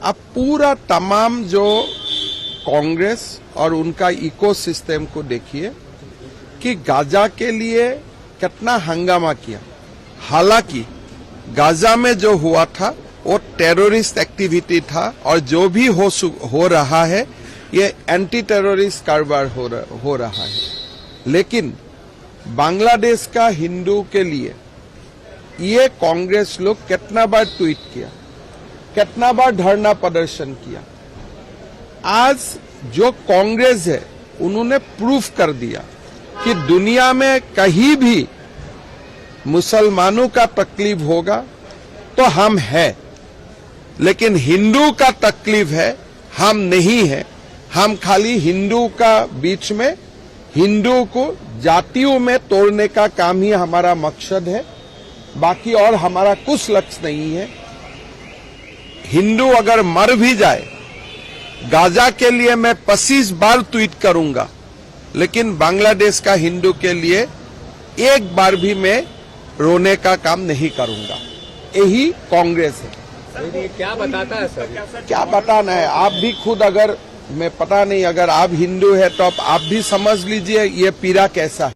अब पूरा तमाम जो कांग्रेस और उनका इकोसिस्टम को देखिए कि गाजा के लिए कितना हंगामा किया। हालांकि गाजा में जो हुआ था वो टेररिस्ट एक्टिविटी था और जो भी हो रहा है ये एंटी टेररिस्ट कारोबार हो रहा है। लेकिन बांग्लादेश का हिंदू के लिए ये कांग्रेस लोग कितना बार ट्वीट किया, कितना बार धरना प्रदर्शन किया। आज जो कांग्रेस है उन्होंने प्रूफ कर दिया कि दुनिया में कहीं भी मुसलमानों का तकलीफ होगा तो हम हैं, लेकिन हिंदू का तकलीफ है हम नहीं है। हम खाली हिंदू का बीच में हिंदू को जातियों में तोड़ने का काम ही हमारा मकसद है, बाकी और हमारा कुछ लक्ष्य नहीं है। हिंदू अगर मर भी जाए, गाजा के लिए मैं 25 बार ट्वीट करूंगा, लेकिन बांग्लादेश का हिंदू के लिए एक बार भी मैं रोने का काम नहीं करूंगा। यही कांग्रेस है। सर ये क्या बताता है सर? क्या बताना है, आप भी खुद अगर मैं पता नहीं, अगर आप हिंदू है तो आप भी समझ लीजिए ये पीड़ा कैसा है।